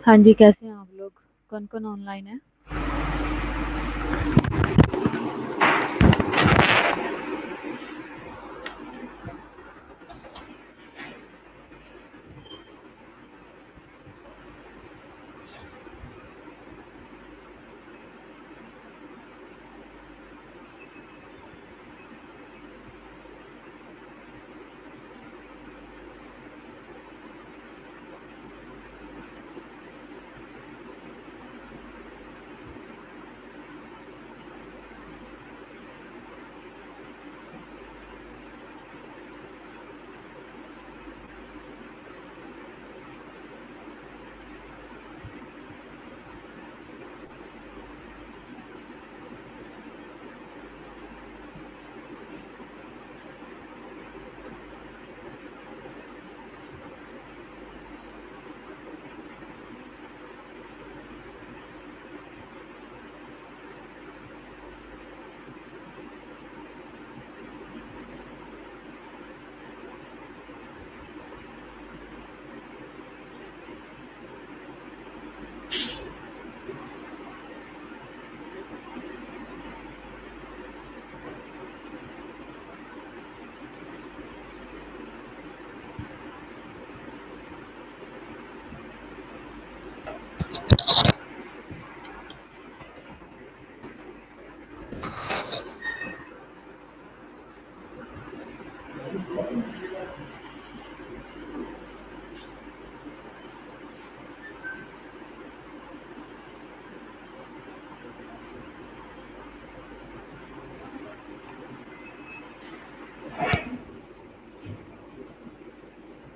हाँ जी, कैसे हैं आप लोग? कौन-कौन ऑनलाइन है?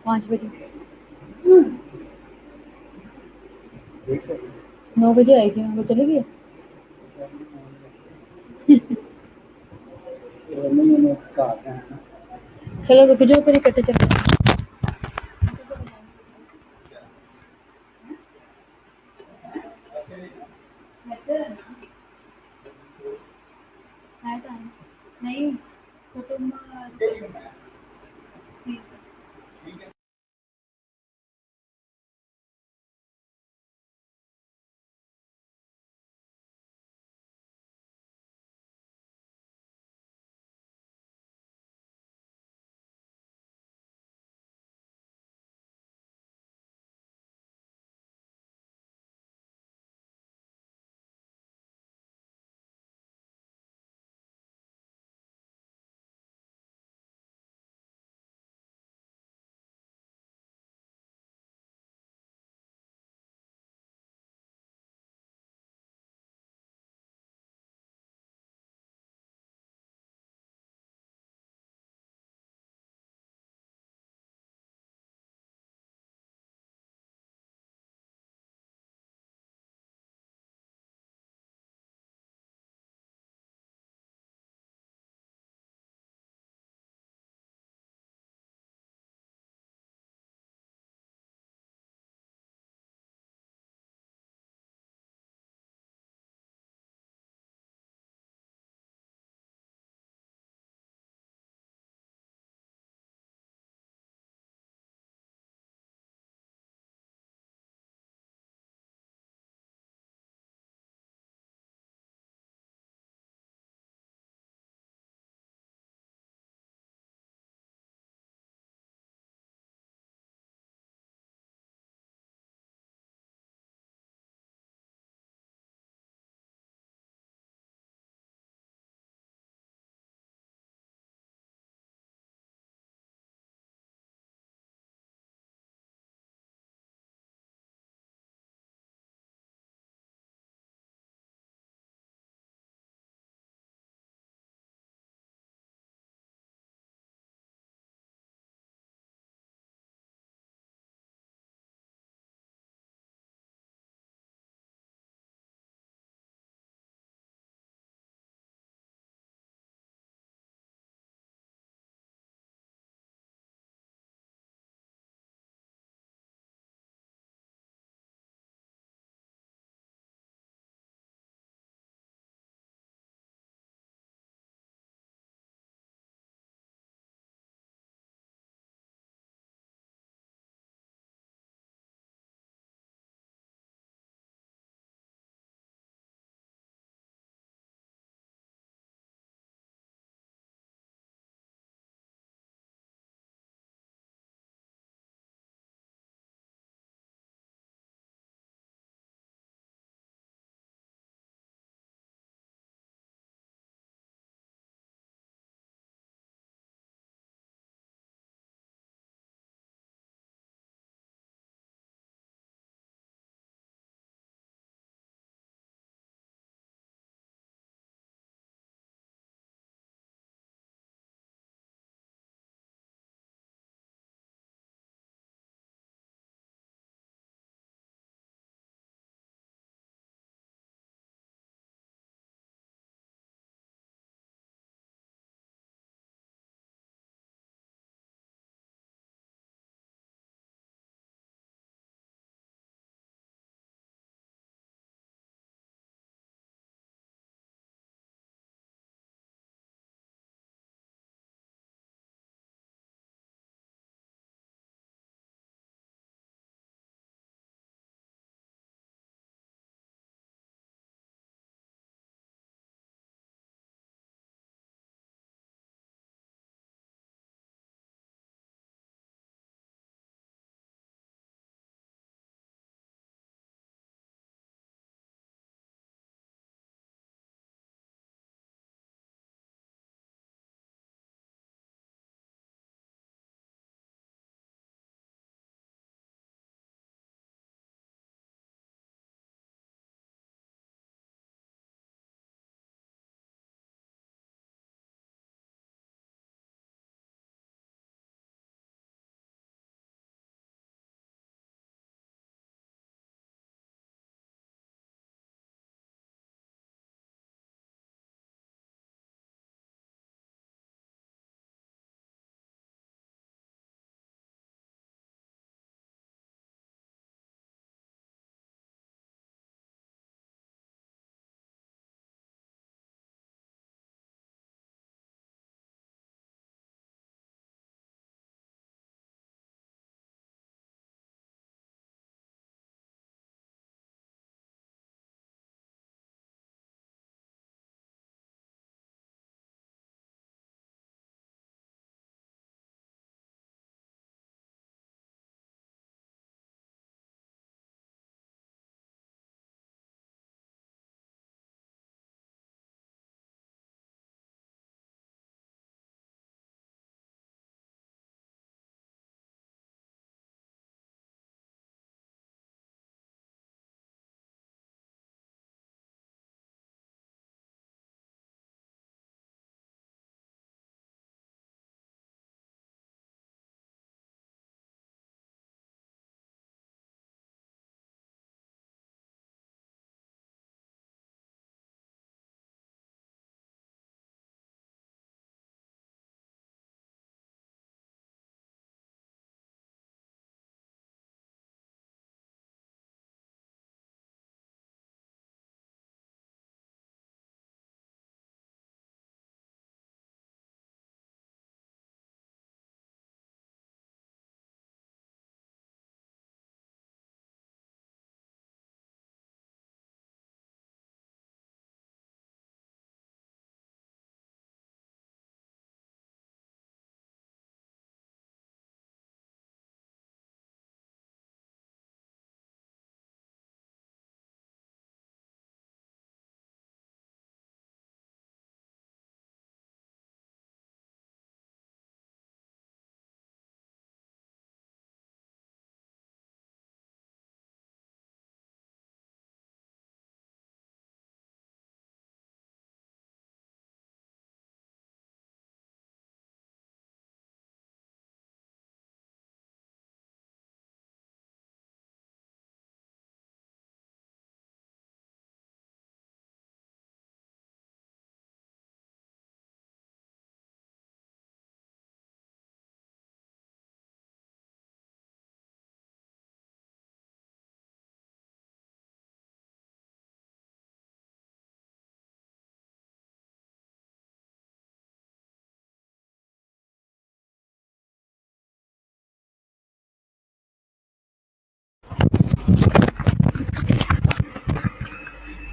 5 बजे। 9 बजे आई थी मैं, वो चली गई? चलो रुक जाओ, फिर इकट्ठे चलते हैं। नहीं, तो तुम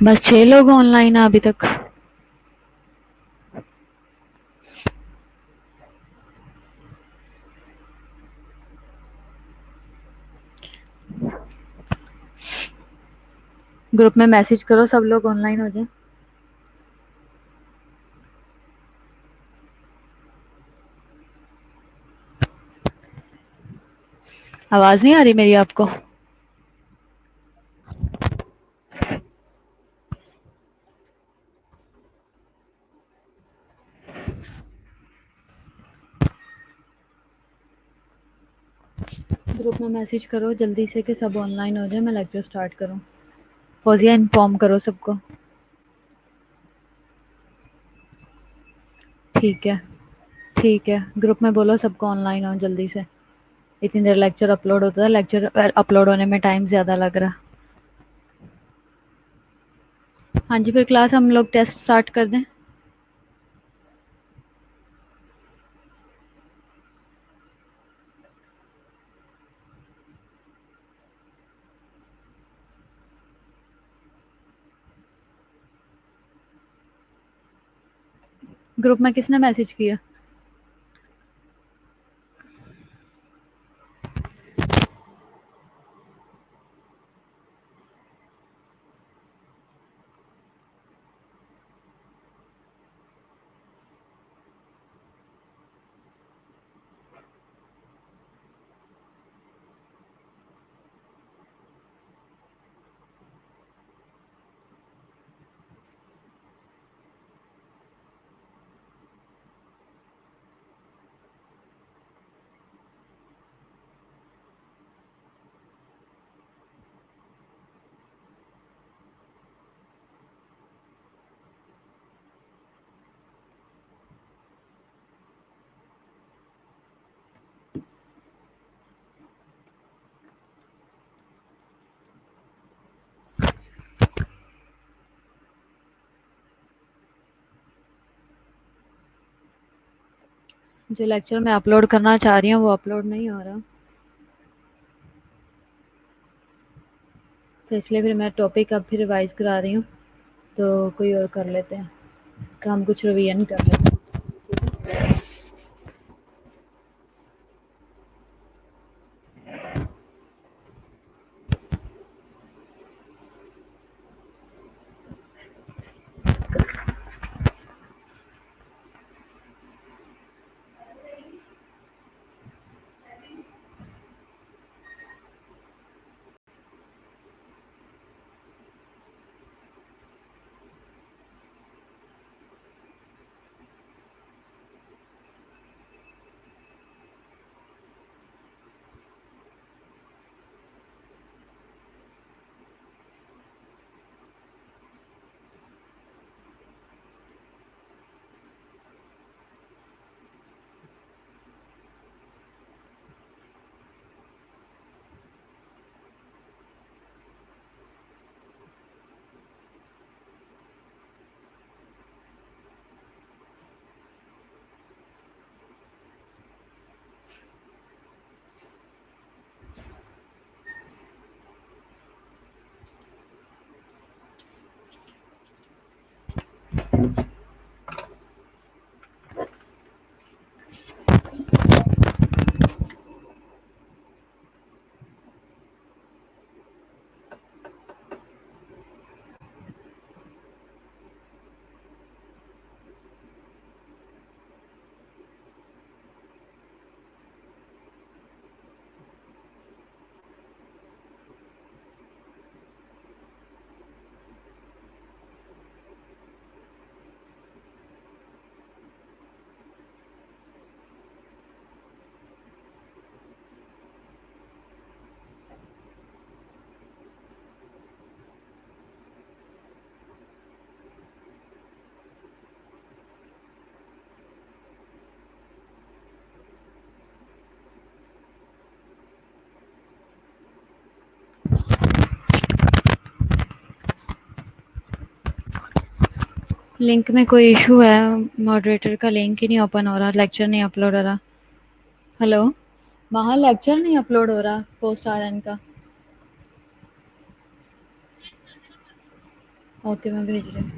बस 6 लोग ऑनलाइन है अभी तक। ग्रुप में मैसेज करो, सब लोग ऑनलाइन हो जाए। आवाज नहीं आ रही मेरी आपको? ग्रुप में मैसेज करो जल्दी से कि सब ऑनलाइन हो जाए, मैं लेक्चर स्टार्ट करूँ। फौजिया इन्फॉर्म करो सबको। ठीक है, ठीक है, ग्रुप में बोलो सबको ऑनलाइन हो जल्दी से। इतनी देर लेक्चर अपलोड होता है, लेक्चर अपलोड होने में टाइम ज़्यादा लग रहा। हाँ जी, फिर क्लास हम लोग टेस्ट स्टार्ट कर दें। ग्रुप में किसने मैसेज किया? जो लेक्चर मैं अपलोड करना चाह रही हूँ वो अपलोड नहीं हो रहा, तो इसलिए फिर मैं टॉपिक अब फिर रिवाइज करा रही हूँ। तो कोई और कर लेते हैं, हम कुछ रिवीजन कर लेते हैं। लिंक में कोई इशू है, मॉडरेटर का लिंक ही नहीं ओपन हो रहा, लेक्चर नहीं अपलोड हो रहा। हेलो, वहाँ लेक्चर नहीं अपलोड हो रहा पोस्ट आर एन का। ओके, मैं भेज रही हूँ।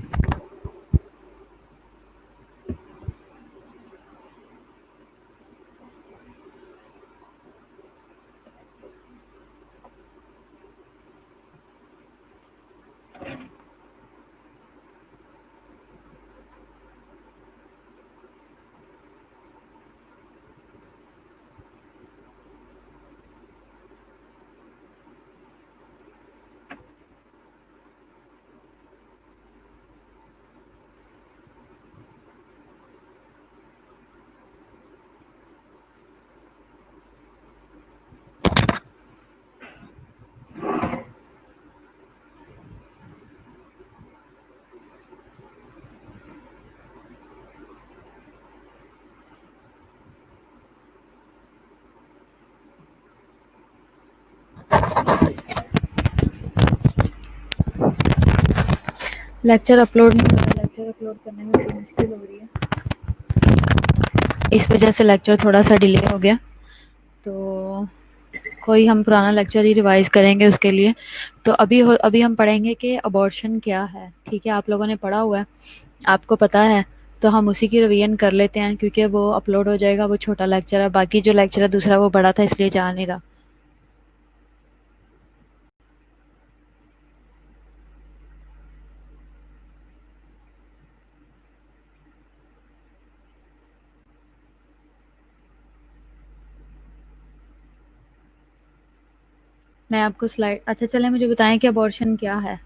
लेक्चर अपलोड नहीं हो रहा, लेक्चर अपलोड करने में बड़ी मुश्किल हो रही है, इस वजह से लेक्चर थोड़ा सा डिले हो गया। तो कोई हम पुराना लेक्चर ही रिवाइज करेंगे उसके लिए। तो अभी हम पढ़ेंगे कि अबॉर्शन क्या है। ठीक है, आप लोगों ने पढ़ा हुआ है, आपको पता है, तो हम उसी की रिवीजन कर लेते हैं, क्योंकि वो अपलोड हो जाएगा, वो छोटा लेक्चर है। बाकी जो लेक्चर है दूसरा वो बड़ा था, इसलिए जा नहीं रहा। मैं आपको स्लाइड, अच्छा चले मुझे बताएं कि अबॉर्शन क्या है।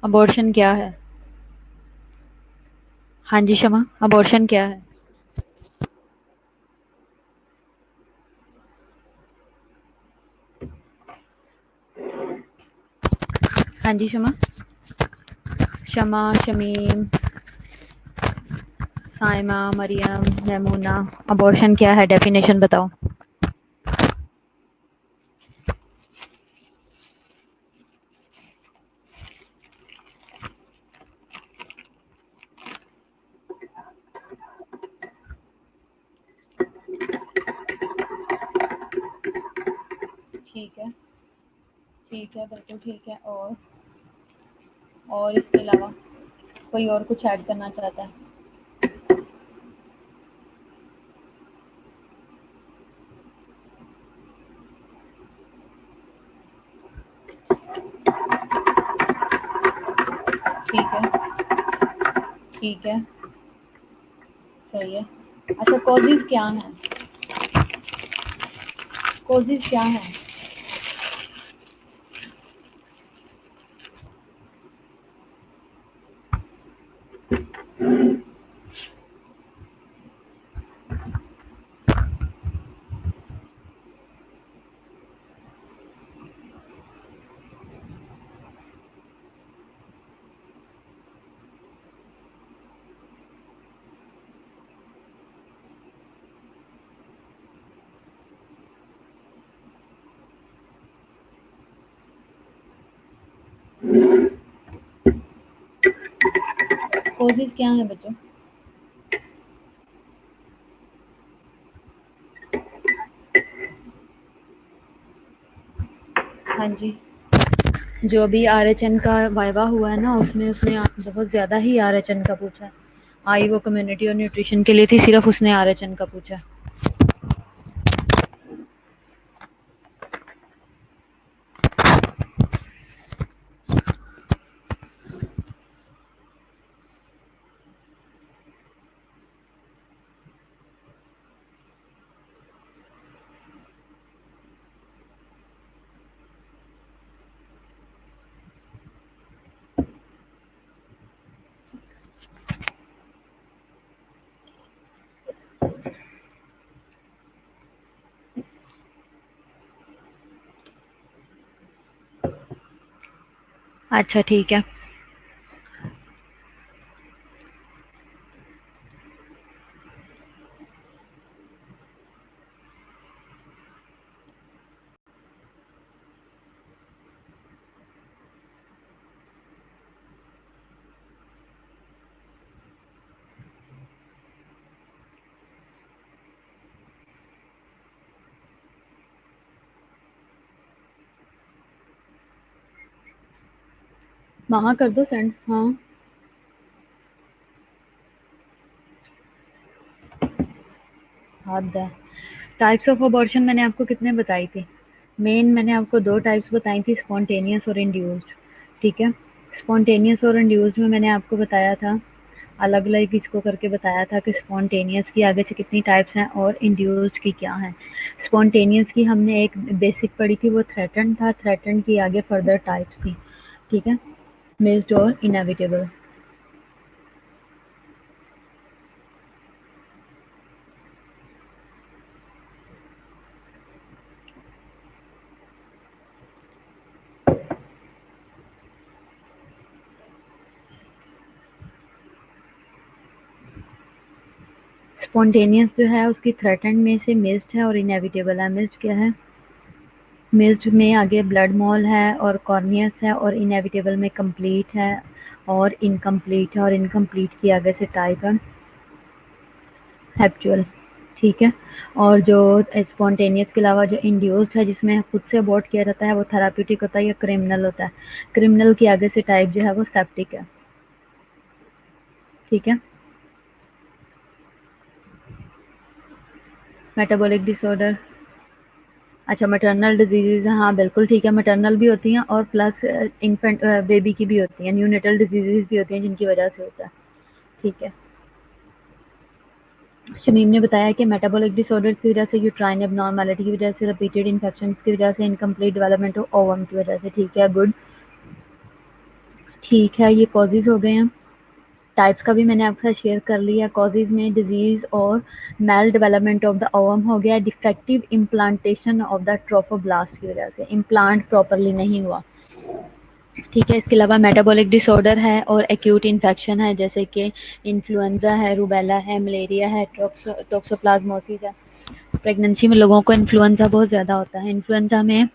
अबॉर्शन क्या है? हाँ जी शमा, अबॉर्शन क्या है? हाँ जी शमा। शमा, शमीम, साइमा, मरियम, मैमूना, अबॉर्शन क्या है, डेफिनेशन बताओ। ठीक है, ठीक है, बिल्कुल ठीक है। और इसके अलावा कोई और कुछ ऐड करना चाहता है? ठीक है, ठीक है, सही है। अच्छा, कॉजेज क्या हैं? कॉजेज क्या हैं? कॉजेज क्या हैं बच्चों? हाँ जी। जो अभी आरएचएन का वाइवा हुआ है ना, उसमें उसने बहुत ज़्यादा ही आरएचएन का पूछा है। आई वो कम्युनिटी और न्यूट्रिशन के लिए थी, सिर्फ उसने आरएचएन का पूछा है। अच्छा ठीक है। वहाँ कर दो सेंड। हाँ, हद है। टाइप्स ऑफ अबॉर्शन मैंने आपको कितने बताई थी? मेन मैंने आपको 2 टाइप्स बताई थी, स्पॉन्टेनियस और इंड्यूस्ड, ठीक है? स्पॉन्टेनियस और इंड्यूस्ड में मैंने आपको बताया था, अलग-अलग इसको करके बताया था कि स्पॉन्टेनियस की आगे से कितनी टाइप्स हैं और इंड्यूस्ड की क्या हैं। स्पॉन्टेनियस की हमने एक बेसिक पढ़ी थी, वो थ्रेटन्ड था, थ्रेटन्ड की आगे फर्दर टाइप्स थी, ठीक है? मिस्ड और इनेविटेबल। स्पॉन्टेनियस जो है उसकी थ्रेटन्ड में से मिस्ड है और इनेविटेबल है। मिस्ड क्या है? मिस्ड में आगे ब्लड मॉल है और कॉर्नियस है, और इनेविटेबल में कंप्लीट है और इनकम्प्लीट है, और इनकम्प्लीट की आगे से टाइप है हैप्चुअल, ठीक है? और जो स्पॉन्टेनियस के अलावा जो इंड्यूस्ड है जिसमें खुद से अबॉर्ट किया जाता है वो थेराप्यूटिक होता है या क्रिमिनल होता है। क्रिमिनल की आगे से टाइप जो है वो सेप्टिक है, ठीक है? मेटाबॉलिक डिसऑर्डर, अच्छा मैटरनल डिजीज़, हाँ बिल्कुल ठीक है, मैटरनल भी होती हैं और प्लस इन्फेंट बेबी की भी होती हैं, न्यूनेटल डिजीज़ भी होती हैं जिनकी वजह से होता है, ठीक है? शमीम ने बताया कि मेटाबॉलिक डिसऑर्डर्स की वजह से, यूट्राइन एबनॉर्मेलिटी की वजह से, रिपीटेड इन्फेक्शंस की वजह से, इनकम्प्लीट डेवलपमेंट ऑफ ओवम की वजह से, ठीक है? गुड, ठीक है, ये कॉजेज़ हो गए हैं। टाइप्स का भी मैंने आपके साथ शेयर कर लिया। कॉजेज़ में डिजीज़ और maldevelopment of the ovum हो गया, defective implantation of the trophoblast की वजह से, इम्प्लांट प्रॉपरली नहीं हुआ, ठीक है? इसके अलावा मेटाबॉलिक डिसऑर्डर है और एक्यूट इन्फेक्शन है, जैसे कि इन्फ्लुएंजा है, रूबेला है, मलेरिया है, टोक्सोप्लाज्मोसिस है। प्रेगनेंसी में लोगों को इन्फ्लुएंजा बहुत ज़्यादा होता है। इन्फ्लुएंजा में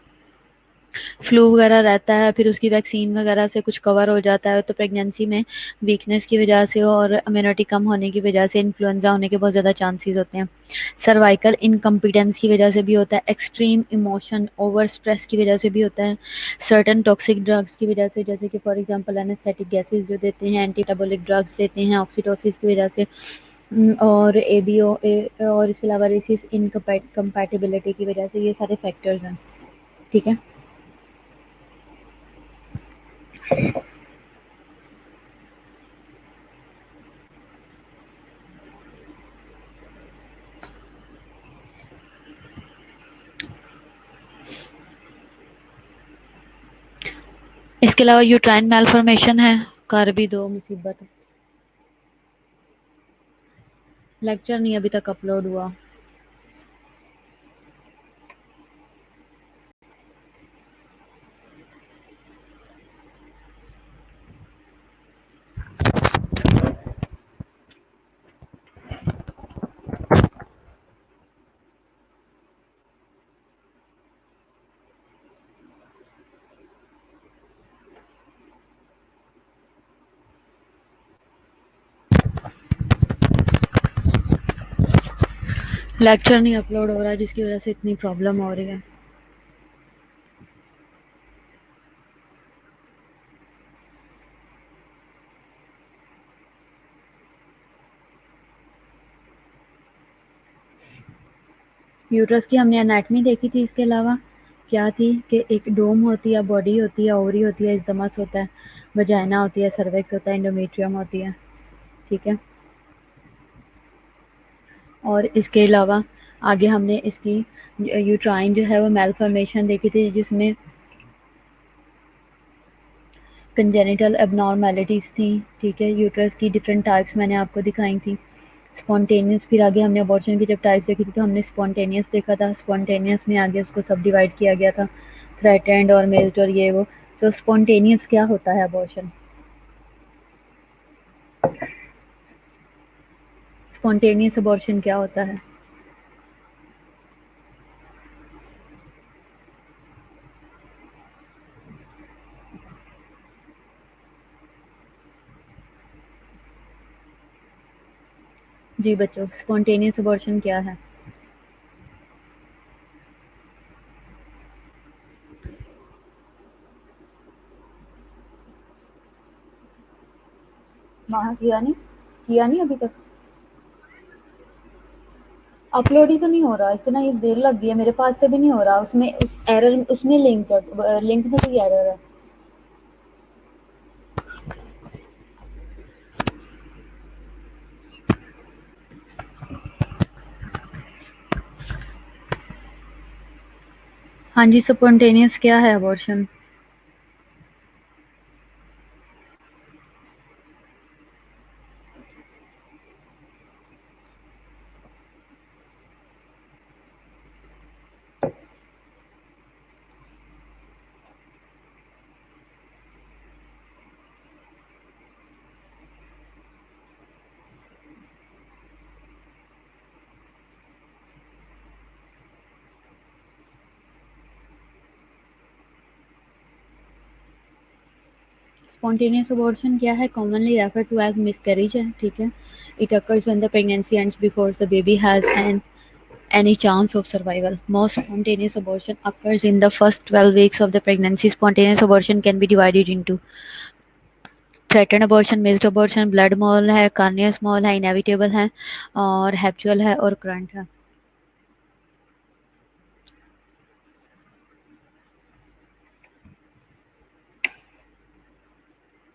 फ्लू वगैरह रहता है, फिर उसकी वैक्सीन वगैरह से कुछ कवर हो जाता है, तो प्रेगनेंसी में वीकनेस की वजह से और इम्यूनिटी कम होने की वजह से इन्फ्लुएंजा होने के बहुत ज़्यादा चांसेस होते हैं। सर्वाइकल इनकम्पिटेंस की वजह से भी होता है, एक्सट्रीम इमोशन ओवर स्ट्रेस की वजह से भी होता है, सर्टन टॉक्सिक ड्रग्स की वजह से, जैसे कि फॉर एग्जांपल एनेस्थेटिक गैसेस जो देते हैं, एंटीमेटाबॉलिक ड्रग्स देते हैं, ऑक्सीटोसिस की वजह से, और एबीओ और इसके अलावा रेसिस इनकम्पैटिबिलिटी की वजह से, ये सारे फैक्टर्स हैं, ठीक है? इसके अलावा यूट्राइन मैलफॉर्मेशन है, कर भी दो मुसीबत। लेक्चर नहीं अभी तक अपलोड हुआ। लेक्चर नहीं अपलोड हो रहा है जिसकी वजह से इतनी प्रॉब्लम हो रही है। यूट्रस की हमने एनाटमी देखी थी, इसके अलावा क्या थी कि एक डोम होती है, बॉडी होती है, ओवरी होती है, इस्टमस होता है, वजाइना होती है, सर्वेक्स होता है, एंडोमेट्रियम होती है, ठीक है? और इसके अलावा आगे हमने इसकी यूट्राइन जो है वो मेलफॉर्मेशन देखी थी, जिसमें कंजेनिटल एबनॉर्मेलिटीज़ थी, ठीक है? यूट्रस की डिफरेंट टाइप्स मैंने आपको दिखाई थी। स्पॉन्टेनियस, फिर आगे हमने अबॉर्शन की जब टाइप्स देखी थी तो हमने स्पॉन्टेनियस देखा था। स्पॉन्टेनियस में आगे उसको सब डिवाइड किया गया था, थ्रेटेंड और मिस्ड और ये वो। तो स्पॉन्टेनियस क्या होता है अबॉर्शन? स्पॉन्टेनियस अबॉर्शन क्या होता है? जी बच्चों, स्पॉन्टेनियस अबॉर्शन क्या है? वहाँ किया नहीं अभी तक। अपलोड ही तो नहीं हो रहा, इतना ही देर लग गई है, मेरे पास से भी नहीं हो रहा, उसमें उस एरर उसमें लिंक है, लिंक में कोई एरर है। हाँ जी, स्पॉन्टेनियस क्या है अबॉर्शन? स्पॉन्टेनियस अबॉर्शन क्या है? Commonly refer to as miscarriage है, ठीक है। It occurs when the pregnancy ends before the baby has an any chance of survival. Most spontaneous abortion occurs in the first 12 weeks of the pregnancy. Spontaneous abortion can be divided into threatened abortion, missed abortion, blood mole है, carneous mole है, inevitable है, और habitual है और current है।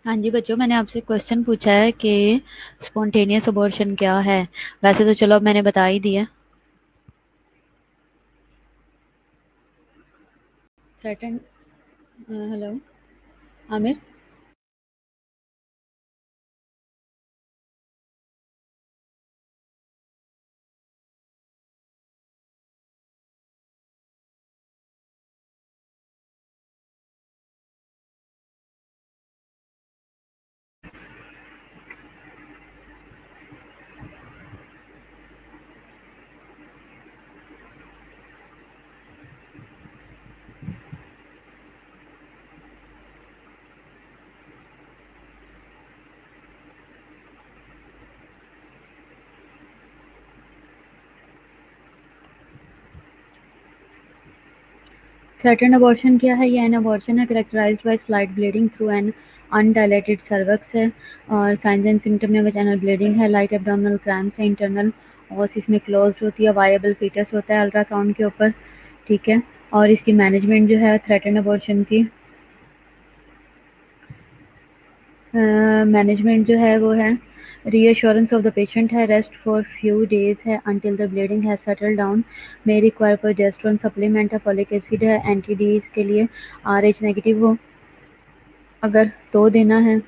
हाँ जी बच्चों, मैंने आपसे क्वेश्चन पूछा है कि स्पॉन्टेनियस अबॉर्शन क्या है। वैसे तो चलो अब मैंने बता ही दिया। Threaten, hello Aamir. Threaten abortion क्या है? ये एन अबॉर्शन है characterized by slight bleeding through an undilated cervix है, और साइंस एंड सिम्टम में वजाइनल ब्लीडिंग है, लाइट एब्डोमिनल क्रैम्प्स है, इंटरनल और इसमें क्लोज्ड होती है, वायबल फीटस होता है अल्ट्रासाउंड के ऊपर, ठीक है। और इसकी मैनेजमेंट जो है थ्रेटन अबॉर्शन की मैनेजमेंट जो है वो है रीअश्योरेंस ऑफ द पेशेंट है, रेस्ट फॉर फ्यू डेज है until the bleeding has settle down, may require progesterone supplement है, फॉलिक एसिड है, एंटी डीज के लिए आर एच नेगेटिव हो अगर तो देना है।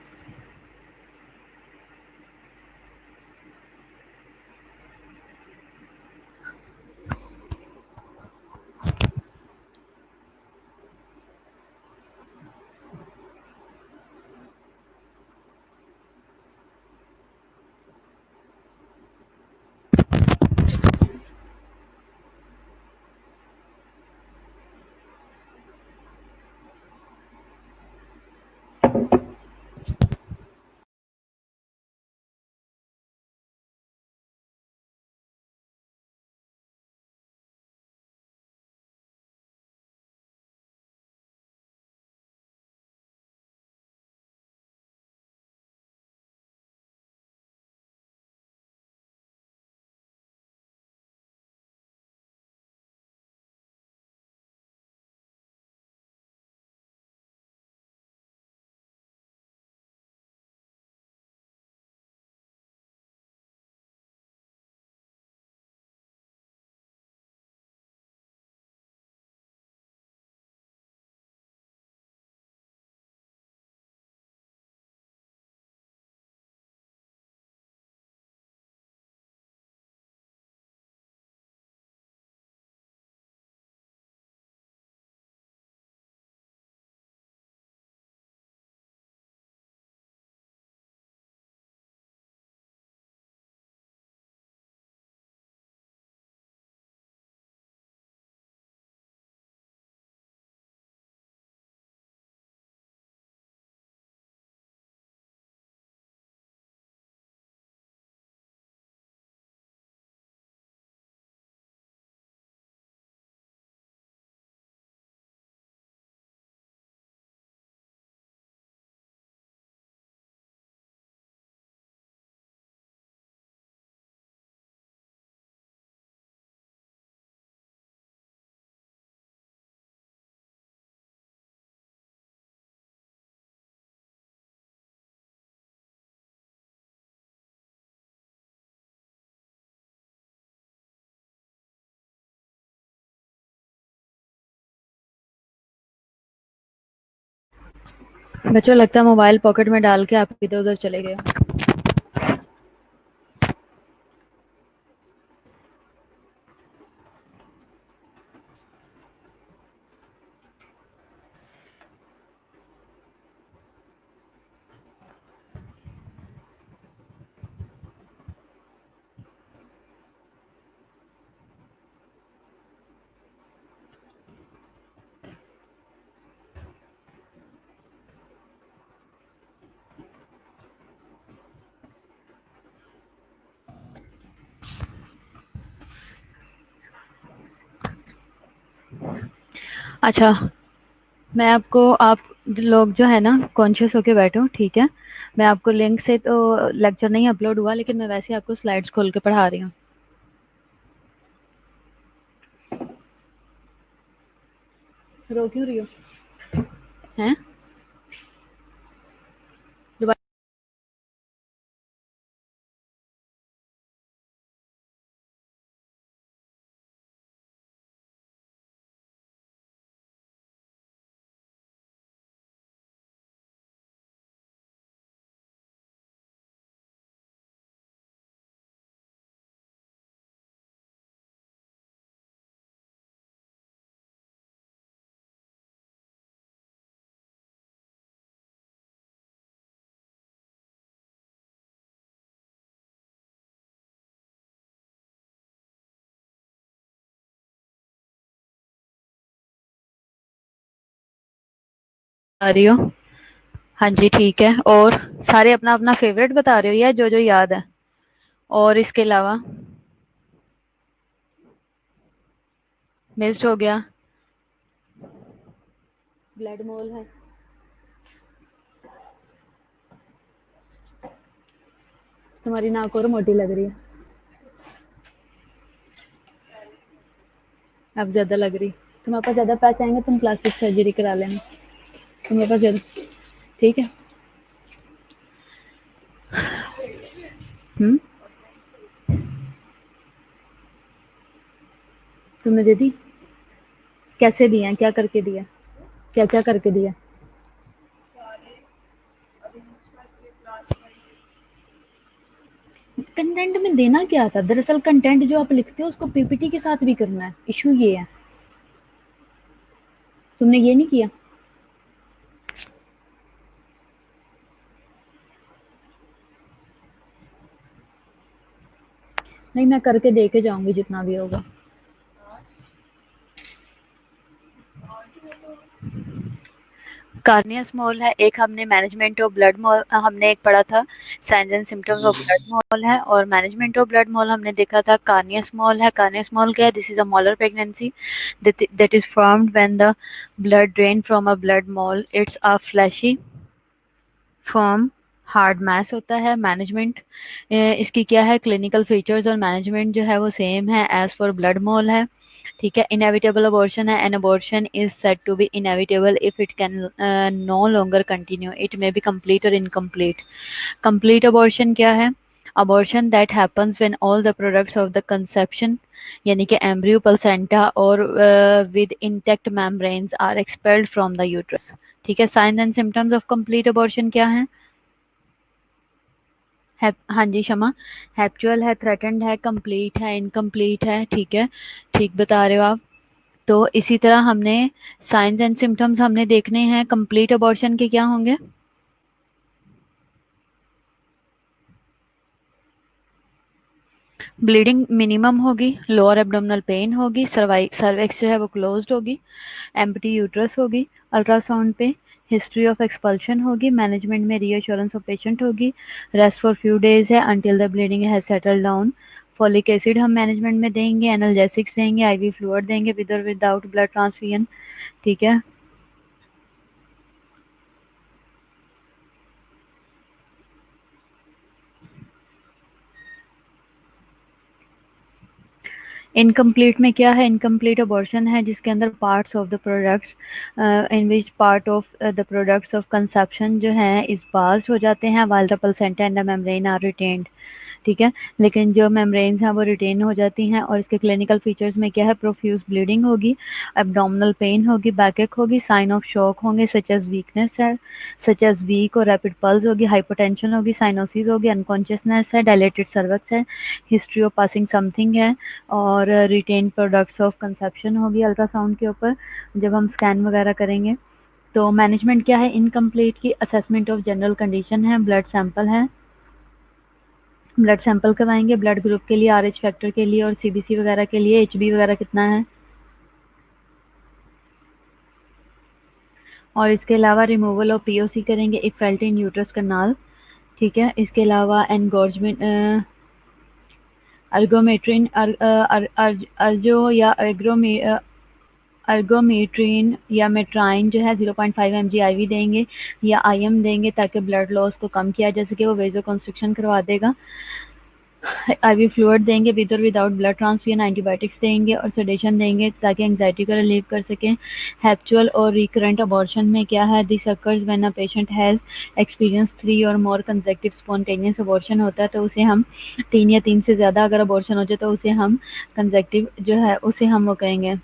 बच्चों लगता है मोबाइल पॉकेट में डाल के आप इधर उधर चले गए। अच्छा, मैं आपको, आप लोग जो है ना कॉन्शियस होके बैठो, ठीक है। मैं आपको लिंक से तो लेक्चर नहीं अपलोड हुआ, लेकिन मैं वैसे ही आपको स्लाइड्स खोल के पढ़ा रही हूँ। रो क्यों रही हो? हैं? दोबारा? आ रही हो? हाँ जी, ठीक है। और सारे अपना अपना फेवरेट बता रहे हो या जो जो याद है? और इसके अलावा मिस्ड हो गया, ब्लड मोल है। तुम्हारी नाक और मोटी लग रही है, अब ज्यादा लग रही। तुम्हारे पास ज्यादा पैसे आएंगे, तुम प्लास्टिक सर्जरी करा लेना। तुम्हारे पास ज्यादा, ठीक है। हम्म। तुमने दे दी? कैसे दिया, क्या करके दिया, क्या क्या करके दिया? कंटेंट में देना क्या था? दरअसल कंटेंट जो आप लिखते हो उसको पीपीटी के साथ भी करना है, इशू ये है। तुमने ये नहीं किया? नहीं, मैं करके दे के जाऊंगी जितना भी होगा। कार्नियस मॉल है एक, हमने मैनेजमेंट ऑफ ब्लड मॉल हमने एक पढ़ा था, science and symptoms of blood mall है। और मैनेजमेंट ऑफ ब्लड मॉल हमने देखा था कार्नियस मॉल है। कार्नियस मॉल क्या है? This is a molar pregnancy that is formed when the blood drain from a blood mole. It's a fleshy form, hard mass होता है। मैनेजमेंट इसकी क्या है? क्लिनिकल फीचर्स और मैनेजमेंट जो है वो सेम है एज फॉर ब्लड मोल है, ठीक है। इनएविटेबल अबॉर्शन है। An abortion is said to be inevitable if it can no longer continue, it may be complete और इनकम्प्लीट। कंप्लीट अबॉर्शन क्या है? Abortion that happens when all the products of the conception, यानी कि embryo, placenta और with intact membranes are expelled from the uterus, ठीक है। Signs and symptoms of complete abortion क्या है? हाँ जी क्षमा, हैप्चुअल है, थ्रेटन्ड है, कंप्लीट है, इनकम्प्लीट है, ठीक है। ठीक बता रहे हो आप। तो इसी तरह हमने साइंस एंड सिम्टम्स हमने देखने हैं कंप्लीट अबॉर्शन के, क्या होंगे? ब्लीडिंग मिनिमम होगी, लोअर एब्डोमिनल पेन होगी, सर्वेक्स जो है वो क्लोज्ड होगी, एम्प्टी यूट्रस होगी, अल्ट्रासाउंड पे हिस्ट्री ऑफ एक्सपल्शन होगी, मैनेजमेंट में रीअश्योरेंस ऑफ पेशेंट होगी, रेस्ट फॉर फ्यू डेज है until the bleeding has settle down. Folic acid हम मैनेजमेंट में देंगे, एनाल्जेसिक्स देंगे, आईवी फ्लूइड देंगे विद और विदाउट ब्लड ट्रांसफ्यूजन, ठीक है। इनकम्प्लीट में क्या है? इनकम्प्लीट अबॉर्शन है जिसके अंदर parts of the products in which part of the products of conception जो हैं इस पास हो जाते हैं, while the placenta and the membrane are retained. ठीक है। लेकिन जो मेम्ब्रेन्स हैं वो रिटेन हो जाती हैं। और इसके क्लिनिकल फीचर्स में क्या है, प्रोफ्यूज ब्लीडिंग होगी, एब्डोमिनल पेन होगी, बैकएक होगी, साइन ऑफ शॉक होंगे सच एज वीकनेस है, सच एज वीक और रैपिड पल्स होगी, हाइपोटेंशन होगी, साइनोसिस होगी, अनकॉन्शियसनेस है, डायलेटेड सर्वक्स है, हिस्ट्री ऑफ पासिंग समथिंग है, और रिटेन प्रोडक्ट्स ऑफ कंसेप्शन होगी अल्ट्रासाउंड के ऊपर जब हम स्कैन वगैरह करेंगे। तो मैनेजमेंट क्या है, इनकम्प्लीट की असेसमेंट ऑफ जनरल कंडीशन है, ब्लड सैंपल है, ब्लड सैंपल करवाएंगे, ब्लड ग्रुप के लिए, आरएच फैक्टर के लिए और सीबीसी वगैरह के लिए, एचबी वगैरह कितना है। और इसके अलावा रिमूवल ऑफ पीओसी करेंगे, इफ फेल्ट इन यूट्रस कनाल। ठीक है। इसके अलावा एनगॉर्जमेंट, अर्गोमेट्रिन अर्जो या अर्गोमेट्रिन या मेट्राइन जो है 0.5 mg आईवी देंगे या आईएम देंगे ताकि ब्लड लॉस को कम किया जा सके, वो वेजो कंस्ट्रक्शन करवा देगा। आईवी फ्लूइड देंगे विद और विदाउट ब्लड ट्रांसफ्यूजन, एंटीबायोटिक्स देंगे और सेडेशन देंगे ताकि एंग्जाइटी को रिलीव कर सकें। हैप्चुअल और रिकरेंट अबॉर्शन में क्या है, this occurs when a patient has experience 3 और मोर कंसेक्टिव स्पॉन्टेनियस अबॉर्शन होता है, तो उसे हम 3 या 3 से ज़्यादा अगर अबॉर्शन हो जाए तो उसे हम कंसेक्टिव जो है उसे हम वो कहेंगे।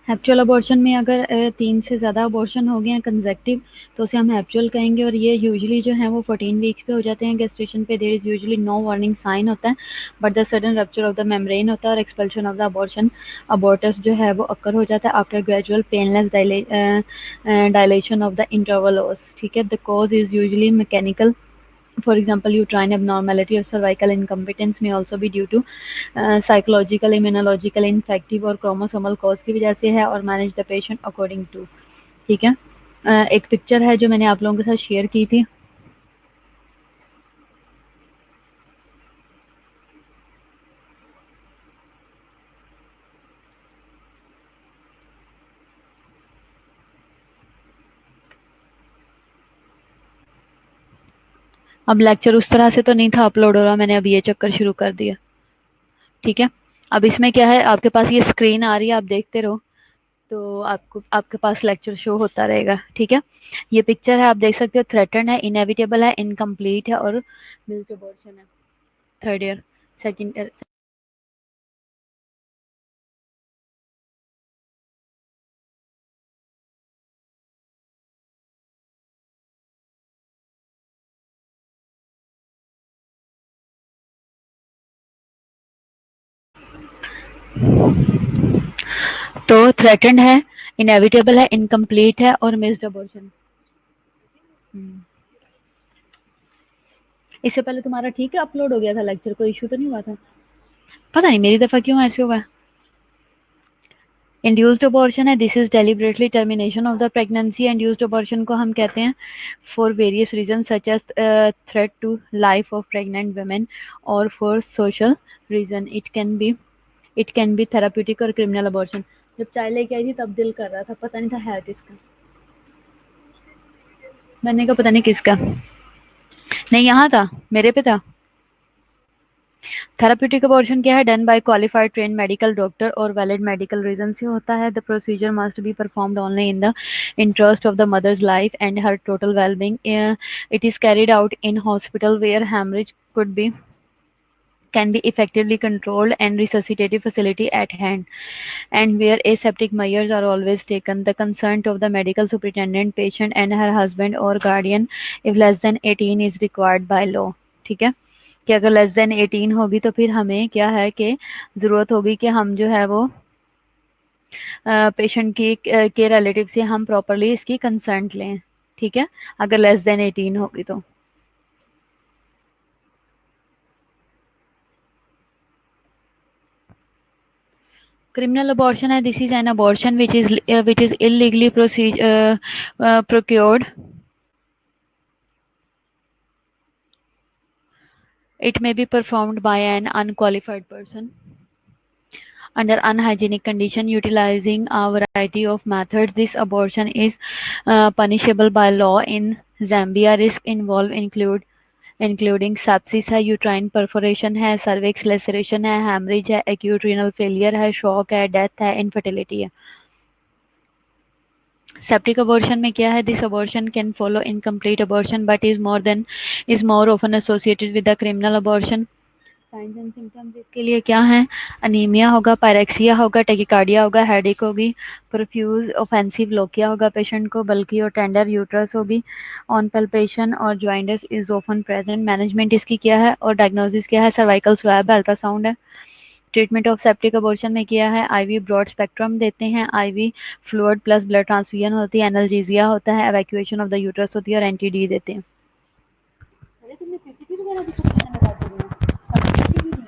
हैप्चुअल अबॉर्शन में अगर 3 से ज़्यादा अबॉर्शन हो गए हैं कंसेक्टिव तो उसे हम हैप्चुअल कहेंगे, और ये यूजुअली जो है वो 14 वीक्स पे हो जाते हैं गेस्टेशन पे। There is usually no warning sign होता है, but the sudden rupture of the membrane होता है और expulsion of the abortion abortus जो है वो अकर हो जाता है after gradual painless dilation of the interval os. ठीक है। The cause is usually mechanical, for example uterine abnormality or cervical incompetence may also be due to psychological, immunological, infective और chromosomal cause की वजह से है, और manage the patient according to. ठीक है। एक पिक्चर है जो मैंने आप लोगों के साथ शेयर की थी। अब लेक्चर उस तरह से तो नहीं था अपलोड हो रहा, मैंने अब ये चक्कर शुरू कर दिया। ठीक है। अब इसमें क्या है, आपके पास ये स्क्रीन आ रही है, आप देखते रहो तो आपको आपके पास लेक्चर शो होता रहेगा। ठीक है। ये पिक्चर है, आप देख सकते हो, थ्रेटन है, इनएविटेबल है, इनकम्प्लीट है और मिस्ड अबॉर्शन है, थर्ड ईयर, सेकंड ईयर। तो थ्रेटन्ड है, इनएविटेबल है, इनकम्प्लीट है और मिस्ड अबॉर्शन। इससे पहले तुम्हारा ठीक है अपलोड हो गया था लेक्चर, कोई इशू तो नहीं हुआ था? पता नहीं मेरी दफा क्यों ऐसे हुआ है। इंड्यूस्ड अबॉर्शन है, this is deliberately termination of the pregnancy. Induced abortion को हम कहते हैं for various reason such as threat to life of pregnant women और for social reason. It can be therapeutic और क्रिमिनल अबॉर्शन। जब चाय लेके आई थी तब दिल कर रहा था, पता नहीं था है किसका, मैंने कहा पता नहीं किसका। नहीं यहाँ था, मेरे पे था। थेराप्यूटिक अबॉर्शन क्या है, done by qualified train medical doctor और वैलिड मेडिकल रीजन से होता है। The procedure must be performed only in the interest of the mother's life and her total wellbeing. It is carried out in hospital where hemorrhage could be can be effectively controlled and resuscitative facility at hand, and where aseptic measures are always taken. The consent of the medical superintendent, patient and her husband or guardian if less than 18 is required by law। ठीक है। कि अगर less than 18 होगी तो फिर हमें क्या है कि ज़रूरत होगी कि हम जो है वो पेशेंट की के रिलेटिव से हम प्रॉपरली इसकी कंसेंट लें। ठीक है। अगर लेस देन 18 होगी तो Criminal abortion है, this is an abortion which is illegally procured. It may be performed by an unqualified person under unhygienic condition utilizing a variety of methods. This abortion is punishable by law in Zambia. Risk involved including sepsis है, uterine perforation है, cervix laceration है, haemorrhage है, acute renal failure है, shock है, death है, infertility है। Septic abortion में क्या है? This abortion can follow incomplete abortion but is more often associated with the criminal abortion. Science and symptoms इसके लिए क्या है? अनीमिया होगा, पायरेक्सिया होगा, टेकिकार्डिया होगा, हेडेक होगी, प्रोफ्यूज ऑफेंसिव लोकिया होगा पेशेंट को, बल्कि और टेंडर यूट्रस होगी, ऑन पल्पेशन और ज्वाइंटस इज ऑफन प्रेजेंट। मैनेजमेंट इसकी क्या है और डायग्नोसिस क्या है? सर्वाइकल स्वैब है, अल्ट्रासाउंड है। ट्रीटमेंट ऑफ सेप्टिक अबॉर्शन में किया है? आईवी ब्रॉड स्पेक्ट्रम देते हैं, IV fluid plus blood transfusion होती है, एनाल्जेसिया होता है, एवैक्यूएशन ऑफ द यूट्रस होती है और एंटी-डी देते हैं। अरे तुमने पीसीटी वगैरह भी सब मैंने बता दी है, सब पीसीटी भी है।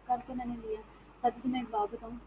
कर तो मैंने लिया। सच तुम्हें एक बात बताऊं,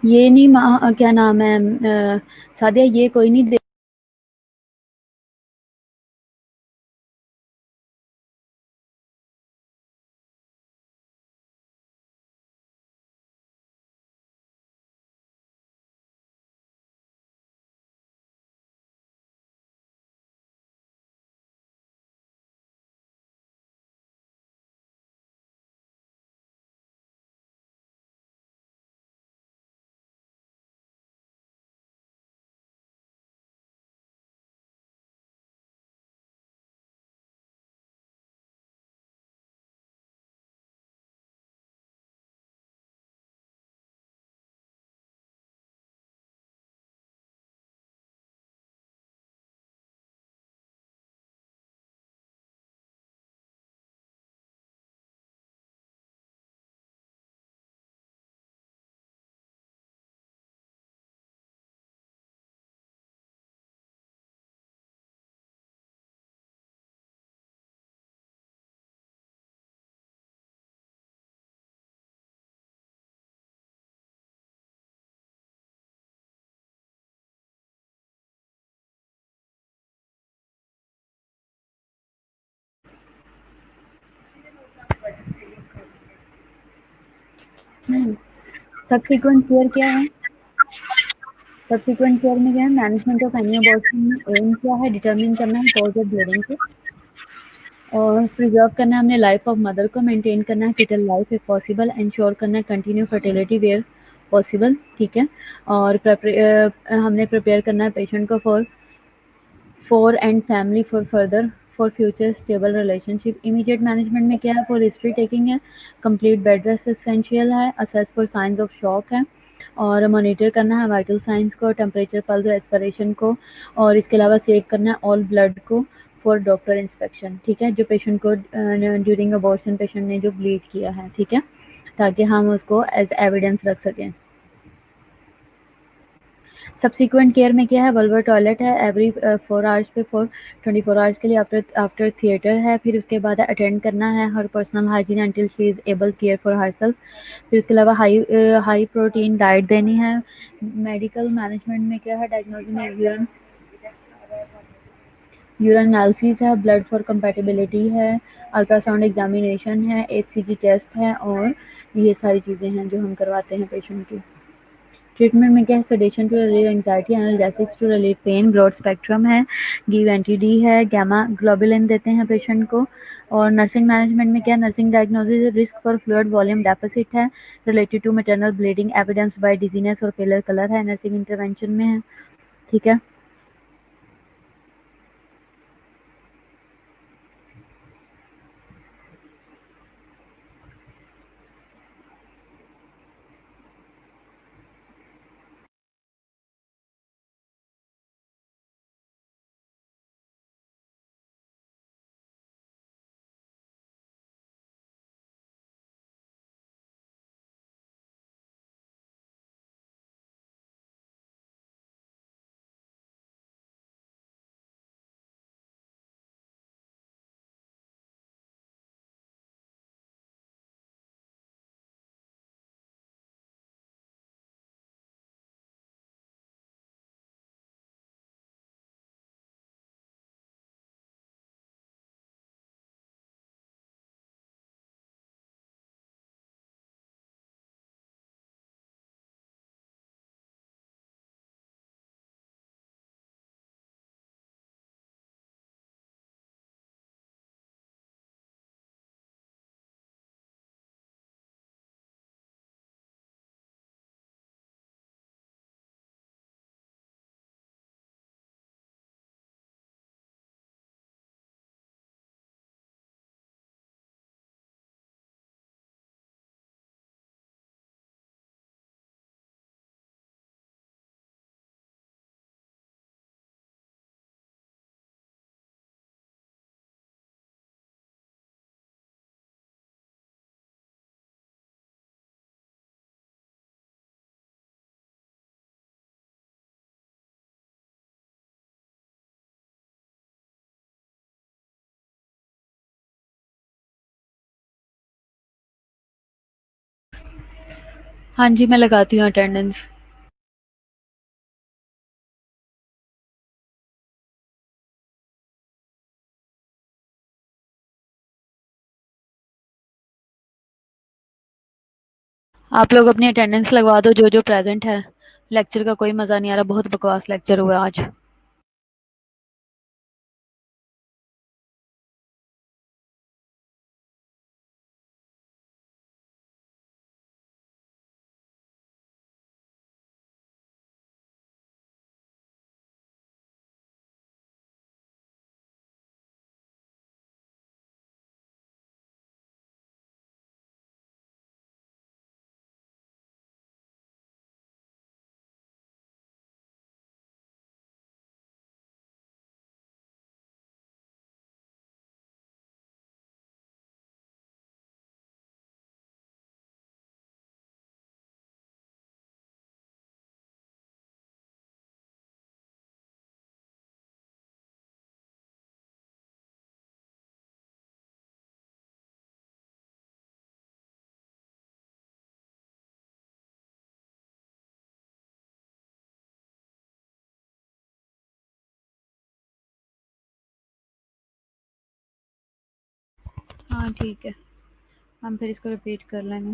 ये नहीं क्या नाम है सादिया, ये कोई नहीं दे। सब्सिक्वेंट केयर क्या है? सब्सिक्वेंट केयर में क्या है? मैनेजमेंट ऑफ एनी अबॉर्शन में एम क्या है? डिटरमिन करना है कॉज ऑफ ब्लीडिंग को, और प्रिजर्व करना है हमने लाइफ ऑफ मदर को, मेंटेन करना है fetal life if possible, ensure करना है कंटिन्यू फर्टिलिटी वेयर पॉसिबल, ठीक है। और हमने प्रिपेयर करना है पेशेंट को for and family for further for future stable relationship. Immediate management में क्या है, फॉर हिस्ट्री टेकिंग है, कंप्लीट बेड रेस्ट एसेंशियल है, assess for science of shock है, और मॉनिटर करना है वाइटल साइंस को, टेम्परेचर, पल्स, रेस्पिरेशन को, और इसके अलावा सेव करना है ऑल ब्लड को फॉर डॉक्टर इंस्पेक्शन। ठीक है, जो पेशेंट को ड्यूरिंग अबॉर्शन पेशेंट ने जो ब्लीड किया है, ठीक है, ताकि हम उसको एज एविडेंस रख सकें। सब्सिक्वेंट केयर में क्या है, वल्वर टॉयलेट है एवरी 4 आवर्स पे, फॉर 24 आवर्स के लिए, आफ्टर आफ्टर थिएटर है। फिर उसके बाद अटेंड करना है her personal hygiene until she is able care for herself. फिर उसके अलावा हाई प्रोटीन डाइट देनी है। मेडिकल मैनेजमेंट में क्या है, डायग्नोसिस में यूरिन एनालिसिस है, ब्लड फॉर कंपैटिबिलिटी है, अल्ट्रासाउंड एग्जामिनेशन है, एचसीजी टेस्ट है, और ये सारी चीज़ें हैं जो हम करवाते हैं पेशेंट की। ट्रीटमेंट में क्या है, sedation to relieve anxiety, analgesics to relieve pain, broad spectrum है, गिव एंटी डी है, गामा ग्लोबुलिन देते हैं पेशेंट को। और नर्सिंग मैनेजमेंट में क्या है, nursing diagnosis, risk for fluid volume deficit है, related to maternal bleeding, evidence by dizziness और पेलर कलर है, नर्सिंग इंटरवेंशन में है। ठीक है, हाँ जी, मैं लगाती हूँ अटेंडेंस। आप लोग अपनी अटेंडेंस लगवा दो, जो जो प्रेजेंट है। लेक्चर का कोई मज़ा नहीं आ रहा, बहुत बकवास लेक्चर हुआ आज। हाँ ठीक है, हम फिर इसको रिपीट कर लेंगे।